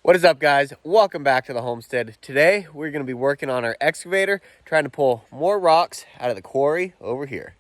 What is up, guys? Welcome back to the homestead. Today we're going to be working on our excavator, trying to pull more rocks out of the quarry over here.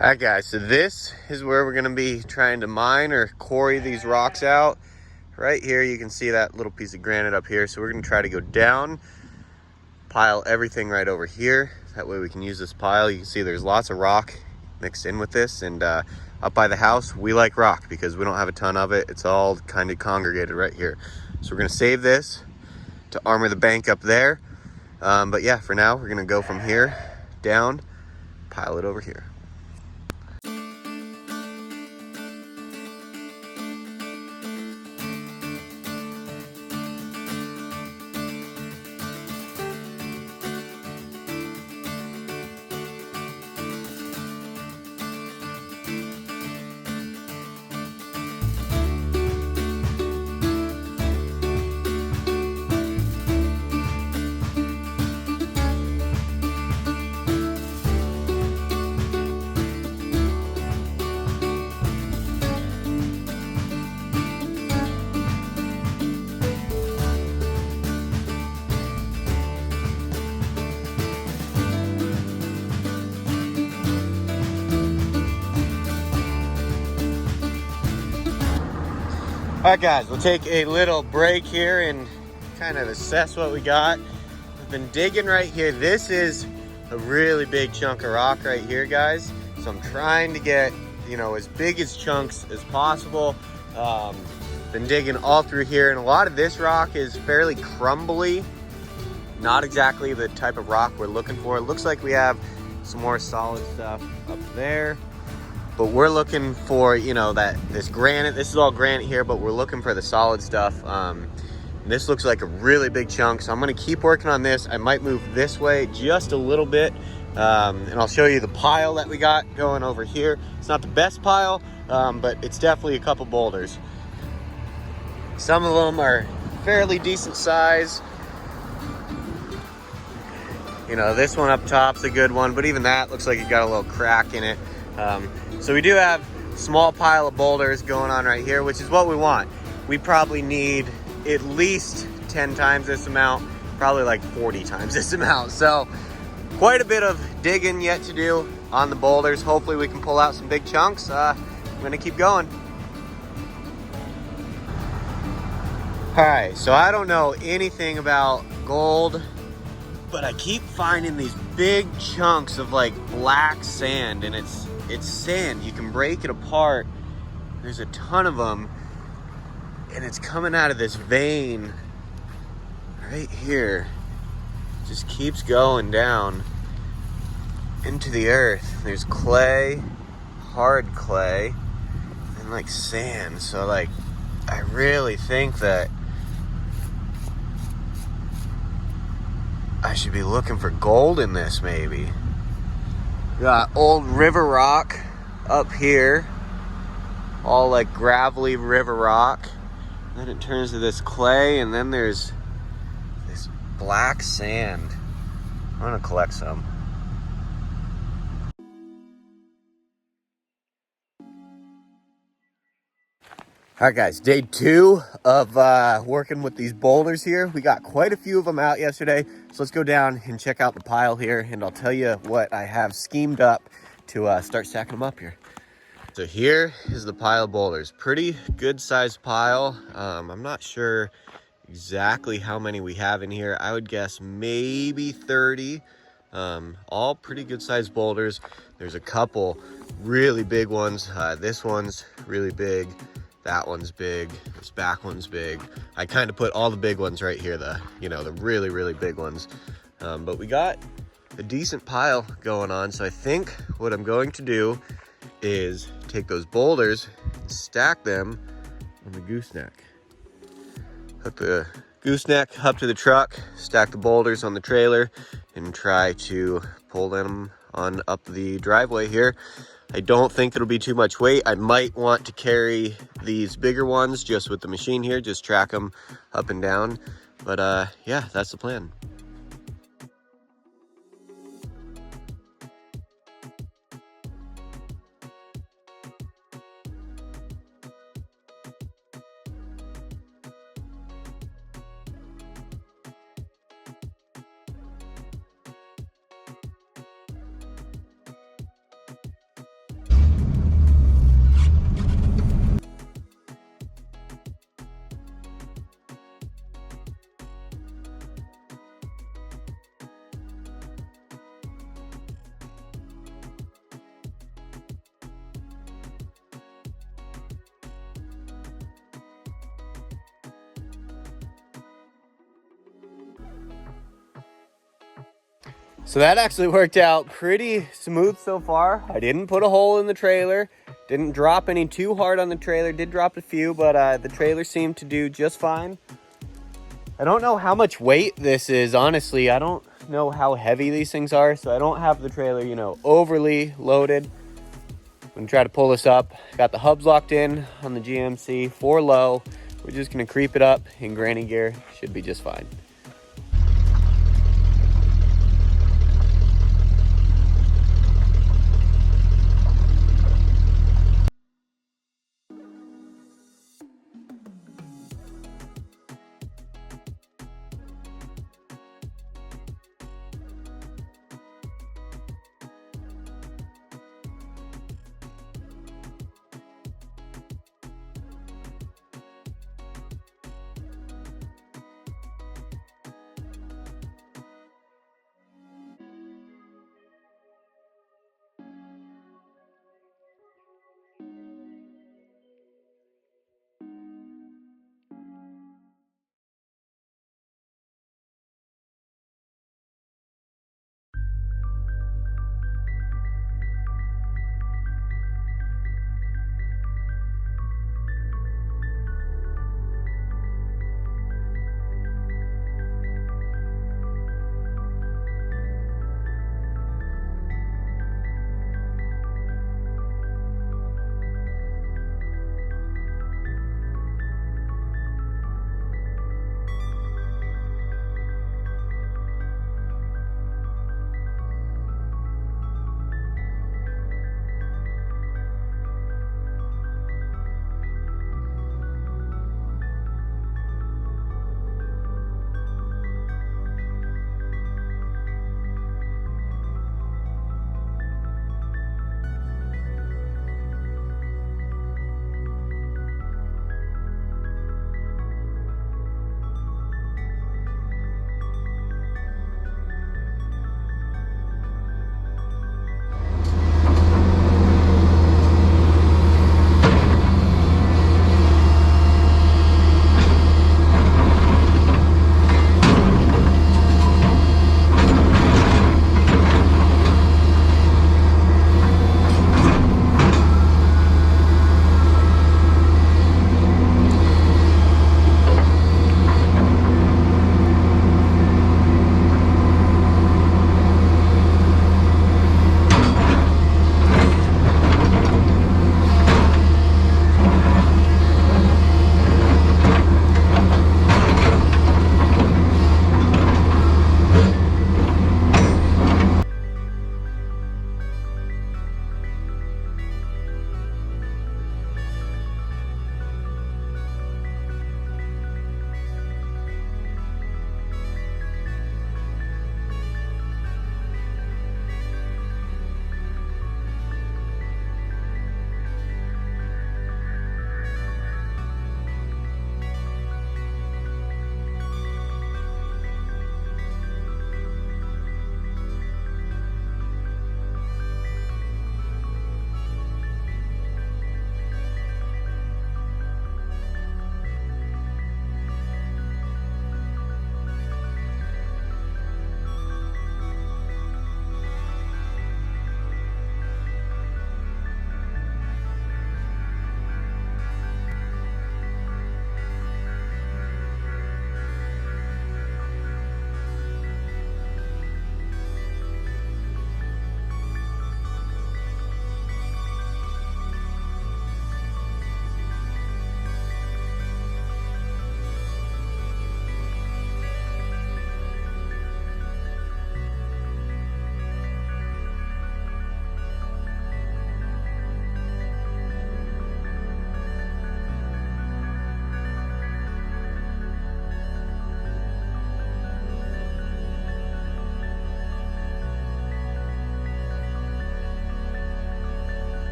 Alright guys, so this is where we're going to be trying to mine or quarry these rocks out. Right here you can see that little piece of granite up here. So we're going to try to go down, pile everything right over here. That way we can use this pile. You can see there's lots of rock mixed in with this. And up by the house, we like rock because we don't have a ton of it. It's all kind of congregated right here. So we're going to save this to armor the bank up there. But yeah, for now, we're going to go from here down, pile it over here. All right guys, we'll take a little break here and kind of assess what we got. We've been digging right here. This is a really big chunk of rock right here, guys. So I'm trying to get, as big as chunks as possible. Been digging all through here, and a lot of this rock is fairly crumbly. Not exactly the type of rock we're looking for. It looks like we have some more solid stuff up there. But we're looking for, this granite. This is all granite here, but we're looking for the solid stuff. This looks like a really big chunk, so I'm gonna keep working on this. I might move this way just a little bit, and I'll show you the pile that we got going over here. It's not the best pile, but it's definitely a couple boulders. Some of them are fairly decent size. This one up top's a good one, but even that looks like it got a little crack in it. So we do have a small pile of boulders going on right here, which is what we want. We probably need at least 10 times this amount, probably like 40 times this amount. So quite a bit of digging yet to do on the boulders. Hopefully we can pull out some big chunks. I'm gonna keep going. All right, so I don't know anything about gold, but I keep finding these big chunks of like black sand, and it's sand. You can break it apart. There's a ton of them, and it's coming out of this vein right here. It just keeps going down into the earth. There's clay, hard clay, and like sand. So like, I really think that I should be looking for gold in this, maybe. Got old river rock up here, all like gravelly river rock. Then it turns to this clay, and then there's this black sand. I'm gonna collect some. All right guys, day 2 of working with these boulders here. We got quite a few of them out yesterday. So let's go down and check out the pile here, and I'll tell you what I have schemed up to start stacking them up here. So here is the pile of boulders. Pretty good sized pile. I'm not sure exactly how many we have in here. I would guess maybe 30. All pretty good sized boulders. There's a couple really big ones. This one's really big. That one's big. This back one's big. I kind of put all the big ones right here, the really, really big ones. But we got a decent pile going on. So I think what I'm going to do is take those boulders and stack them on the gooseneck. Hook the gooseneck up to the truck, stack the boulders on the trailer, and try to pull them on up the driveway here. I don't think it'll be too much weight. I might want to carry these bigger ones just with the machine here, just track them up and down. But yeah, that's the plan. So that actually worked out pretty smooth so far. I didn't put a hole in the trailer, didn't drop any too hard on the trailer, did drop a few, but the trailer seemed to do just fine. I don't know how much weight this is, honestly. I don't know how heavy these things are, so I don't have the trailer, you know, overly loaded. I'm gonna try to pull this up. Got the hubs locked in on the GMC for low. We're just gonna creep it up in granny gear. Should be just fine.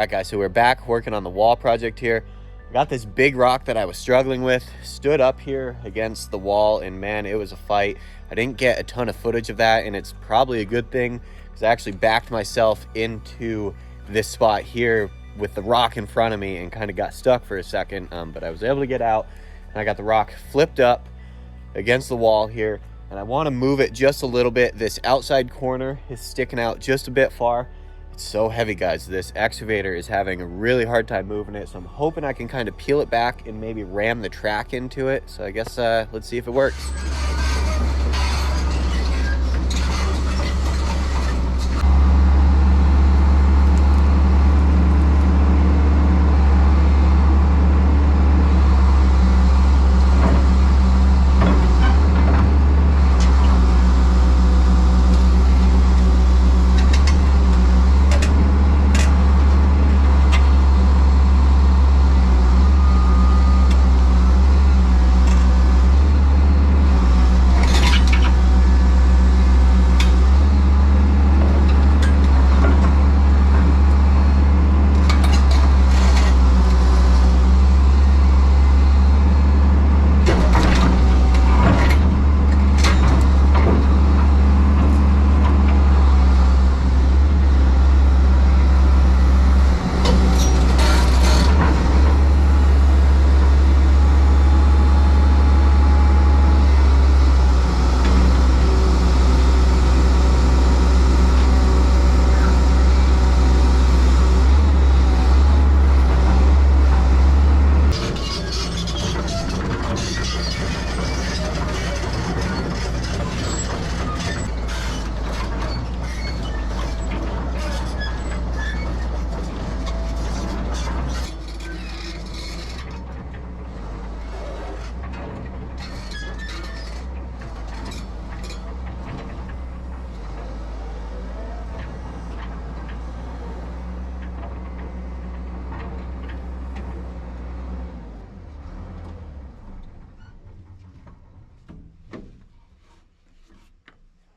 All right, guys, so we're back working on the wall project here. I got this big rock that I was struggling with, stood up here against the wall, and man, it was a fight. I didn't get a ton of footage of that, and it's probably a good thing because I actually backed myself into this spot here with the rock in front of me and kind of got stuck for a second, but I was able to get out, and I got the rock flipped up against the wall here, and I want to move it just a little bit. This outside corner is sticking out just a bit far. It's so heavy, guys. This excavator is having a really hard time moving it, so I'm hoping I can kind of peel it back and maybe ram the track into it. So I guess let's see if it works.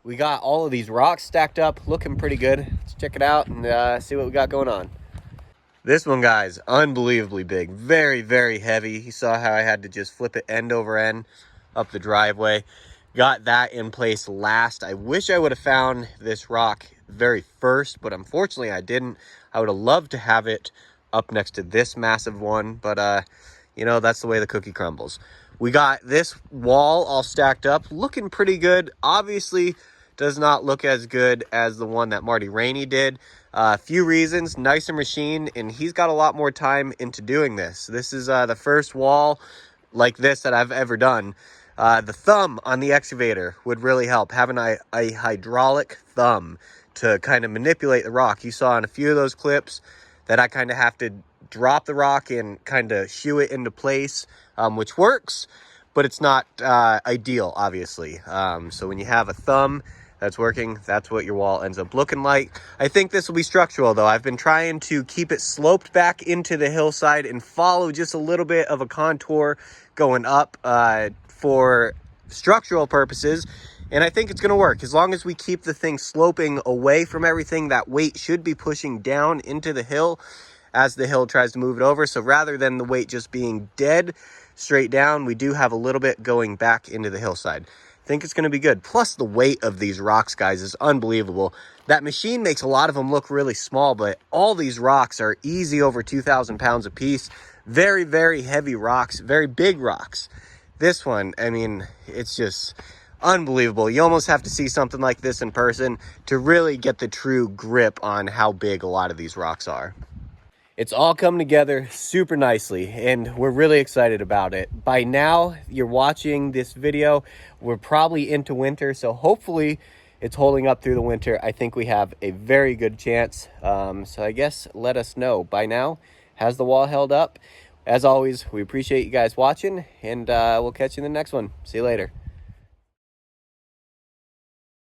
We got all of these rocks stacked up, looking pretty good. Let's check it out and see what we got going on. This one, guys, unbelievably big. Very, very heavy. You saw how I had to just flip it end over end up the driveway. Got that in place last. I wish I would have found this rock very first, but unfortunately I didn't. I would have loved to have it up next to this massive one, but you know, that's the way the cookie crumbles. We got this wall all stacked up, looking pretty good. Obviously, does not look as good as the one that Marty Rainey did. A few reasons: nicer machine, and he's got a lot more time into doing this. This is the first wall like this that I've ever done. The thumb on the excavator would really help, having a hydraulic thumb to kind of manipulate the rock. You saw in a few of those clips that I kind of have to drop the rock and kind of shoo it into place, which works, but it's not ideal, obviously. So when you have a thumb that's working, that's what your wall ends up looking like. I think this will be structural, though. I've been trying to keep it sloped back into the hillside and follow just a little bit of a contour going up for structural purposes, and I think it's going to work. As long as we keep the thing sloping away from everything, that weight should be pushing down into the hill as the hill tries to move it over. So rather than the weight just being dead straight down, we do have a little bit going back into the hillside. I think it's going to be good. Plus, the weight of these rocks, guys, is unbelievable. That machine makes a lot of them look really small, but all these rocks are easy over 2,000 pounds a piece. Very, very heavy rocks, very big rocks. This one, I mean, it's just unbelievable. You almost have to see something like this in person to really get the true grip on how big a lot of these rocks are. It's all come together super nicely, and we're really excited about it. By now, you're watching this video, we're probably into winter, so hopefully it's holding up through the winter. I think we have a very good chance. So I guess let us know. By now, has the wall held up? As always, we appreciate you guys watching, and we'll catch you in the next one. See you later.